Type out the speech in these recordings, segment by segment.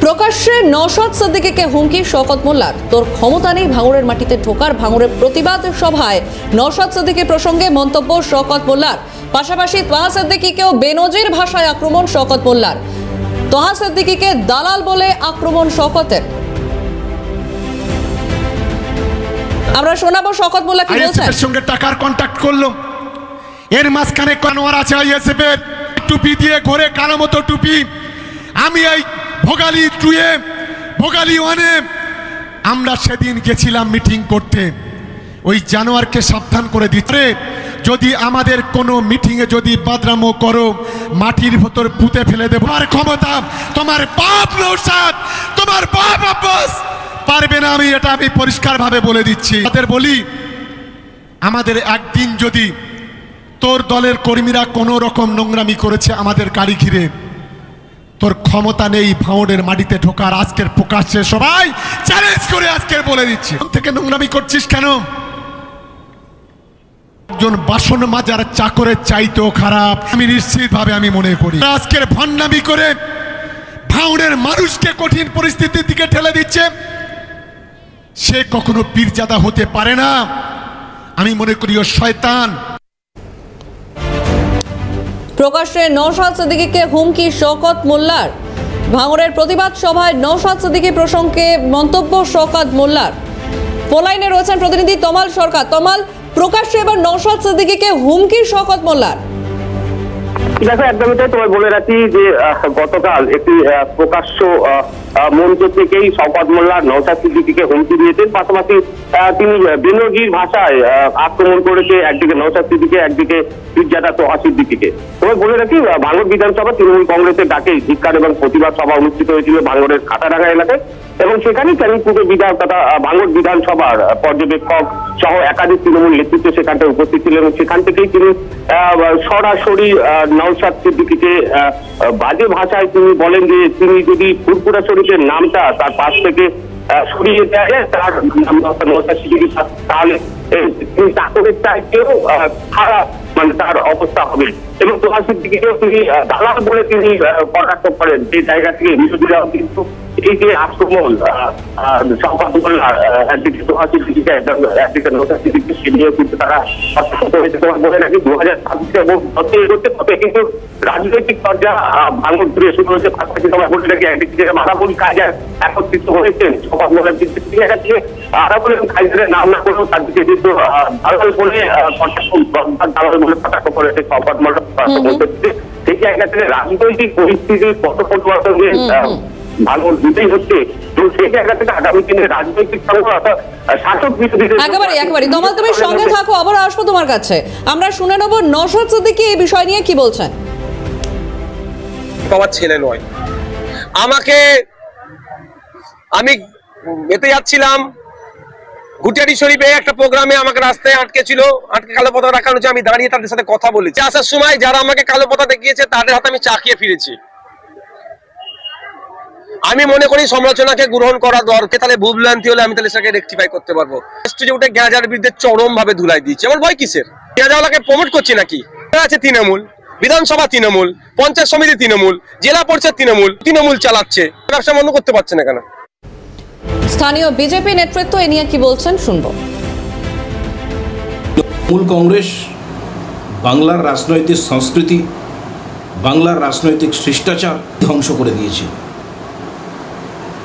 প্রকাশ্যে নওশাদ সিদ্দিকীকে হুমকি শওকত মোল্লার। তোর ক্ষমতা নেই ভাঙড়ের মাটিতে ঢোকার। ভাঙড়ের প্রতিবাদ সভায় নওশাদ সিদ্দিকী প্রসঙ্গে মন্তব্য শওকত মোল্লার। পাশাপাশি তোহা সিদ্দিকীকেও বেনজির ভাষায় আক্রমণ শওকত মোল্লার। তোহা সিদ্দিকীকে দালাল বলে আক্রমণ শওকতের। আমরা শোনাবো শওকত মোল্লা কি বলছেন। আইএসএফের সঙ্গে টাকার কন্ট্যাক্ট করলো, এর মাঝখানে কানোয়ার আছে আইএসএফের টুপি দিয়ে ঘরে কালো মতো টুপি। আমি এই ভোগালী 2-এ ভোগালী 1-এ আমরা সেদিন গেছিলাম মিটিং করতে। ওই জানোয়ারকে সাবধান করে দিতে, যদি আমাদের কোনো মিটিংয়ে যদি বাদরামো করো মাটির ভেতর পুঁতে ফেলে দেবো। আমার ক্ষমতা তোমার বাপ নওশাদ, তোমার বাপ আব্বাস পারবে না। আমি পরিষ্কারভাবে বলে দিচ্ছি। তাদের বলি, আমাদের একদিন যদি তোর দলের কর্মীরা কোনো রকম নোংরামি করেছে আমাদের গাড়ি ঘিরে, তোর ক্ষমতা নেই ভাঙড়ের মাটিতে ঢোকার। আজকের প্রকাশ্যে সবাই চ্যালেঞ্জ করে আজকের বলে দিচ্ছি, থেকে নোংরামি করছিস কেন? একজন বাসন মাজার চাকরের চাইতেও খারাপ আমি নিশ্চিতভাবে আমি মনে করি। আজকের ভণ্ডামি করে ভাঙড়ের মানুষকে কঠিন পরিস্থিতির দিকে ঠেলে দিচ্ছে, সে কখনো পীরজাদা হতে পারে না। আমি মনে করি ও শয়তান। প্রকাশ্যে নওশাদ সিদ্দিকীকে হুমকি শওকত মোল্লার। ভাঙড়ের প্রতিবাদ সভায় নওশাদ সিদ্দিকী প্রসঙ্গে মন্তব্য শওকত মোল্লার। ফোন লাইনে রয়েছেন প্রতিনিধি তমাল সরকার। তমাল, প্রকাশ্যে এবার নওশাদ সিদ্দিকীকে হুমকি শওকত মোল্লার। দেখো, একদমই তাই। তোমায় বলে রাখি যে গতকাল একটি প্রকাশ্য মঞ্চ থেকেই শওকত মোল্লা নওশাদ সিদ্দিকীকে হুমকি দিয়েছেন। পাশাপাশি তিনি বেনজির ভাষায় আক্রমণ করেছে একদিকে নওশাদ সিদ্দিকী, একদিকে পীরজাদা তোহা সিদ্দিকীকে। তোমায় বলে রাখি, ভাঙড় বিধানসভা তৃণমূল কংগ্রেসের ডাকে ধিক্কার এবং প্রতিবাদ সভা অনুষ্ঠিত হয়েছিল ভাঙড়ের কাটাডাঙ্গা এলাকায়। এবং সেখানেই ক্যানিংপুরের বিধায়ক তথা ভাঙড় বিধানসভার পর্যবেক্ষক সহ একাধিক তৃণমূল নেতৃত্ব সেখানটায় উপস্থিত ছিলেন এবং সেখান থেকেই তিনি সরাসরি নওশাদ সিদ্দিকীকে বাজে ভাষায় তিনি বলেন যে তিনি যদি ফুরফুরা শরীফের নামটা তার পাশ থেকে সরিয়ে দেয় তার নওশাদ সিদ্দিকী, তাহলে তিনি চাকরের চাইতেও খারাপ তার অবস্থা হবে। এবং তোহা সিদ্দিকীকেও তিনি দালাল বলে তিনি কটাক্ষ করেন। যে জায়গা থেকে বিরোধীরাও কিন্তু এই যে আক্রমণ শওকত মোল্লার একদিকে তোহা সিদ্দিকীকে একদিকে নওশাদ সিদ্দিকীকে সে নিয়েও কিন্তু তারা তোমার বলে রাখি 2026 এবং যত এগোচ্ছে তত কিন্তু রাজনৈতিক পর্যায়ে ভাঙড় ঘুরে শুরু হয়েছে। পাশাপাশি তোমার বলে রাখি একদিকে থেকে মারাবুল কায়দার একত্রিত হয়েছেন শওকত মোল্লার কিন্তু থেকে আরাবুল এবং কায়দারের নাম না করেও তার দিকে কিন্তু দালাল বলে দালাল বলে কটাক্ষ করেছে শওকত মোল্লা। সেই জায়গা থেকে রাজনৈতিক পরিস্থিতি কত পরিবর্তন ভাঙড় দিতেই হচ্ছে। তো সেই জায়গা থেকে আগামী দিনে রাজনৈতিক শাসক বিরোধীদের একেবারে তমাল, তুমি সঙ্গে থাকো, আবার আসবো তোমার কাছে। আমরা শুনে নেবো নওশাদ সিদ্দিকী এই বিষয় নিয়ে কি বলছেন। আমার ছেলে নয়, আমি এতে যাচ্ছিলাম গুটিয়ারি শরীফে একটা প্রোগ্রামে, আমাকে রাস্তায় আটকে কালো পতাকা রাখানো হচ্ছে। আমি দাঁড়িয়ে তাদের সাথে কথা বলেছি। আসার সময় যারা আমাকে কালো পতাকা দেখিয়েছে তাদের হাতে আমি চাকিয়ে ফিরেছি। আমি মনে করি সমালোচনাকে গ্রহণ করা দরকার, তাহলে ভুলভ্রান্তি হলে আমি তাহলে সেটাকে রেকটিফাই করতে পারবো। স্টেজে উঠে গেঁজার বিরুদ্ধে চরম ভাবে ধুলাই দিচ্ছে। আমার ভয় কিসের? গেঁজাওয়ালাকে প্রমোট করছি নাকি? আছে তৃণমূল, বিধানসভা তৃণমূল, পঞ্চায়েত সমিতি তৃণমূল, জেলা পরিষদ তৃণমূল চালাচ্ছে, ব্যবসা বন্ধ করতে পারছে না কেন? স্থানীয় বিজেপি নেতৃত্ব এ নিয়ে কি বলছেন শুনবো। তৃণমূল কংগ্রেস বাংলার রাজনৈতিক সংস্কৃতি, বাংলার রাজনৈতিক শিষ্টাচার ধ্বংস করে দিয়েছে।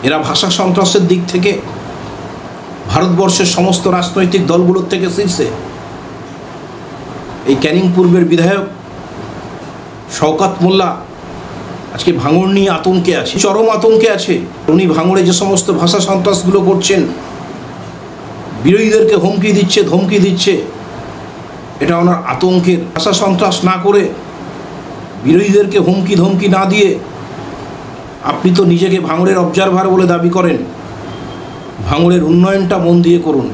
এরা ভাষা সন্ত্রাসের দিক থেকে ভারতবর্ষের সমস্ত রাজনৈতিক দলগুলোর থেকে শীর্ষে। এই ক্যানিং পূর্বের বিধায়ক শওকত মোল্লা আজকে ভাঙড় নিয়ে আতঙ্কে আছে, চরম আতঙ্কে আছে। উনি ভাঙড়ে যে সমস্ত ভাষা সন্ত্রাসগুলো করছেন, বিরোধীদেরকে হুমকি দিচ্ছে, ধমকি দিচ্ছে, এটা ওনার আতঙ্কের। ভাষা সন্ত্রাস না করে, বিরোধীদেরকে হুমকি ধমকি না দিয়ে, আপনি তো নিজেকে ভাঙড়ের অবজারভার বলে দাবি করেন, ভাঙড়ের উন্নয়নটা মন দিয়ে করুন।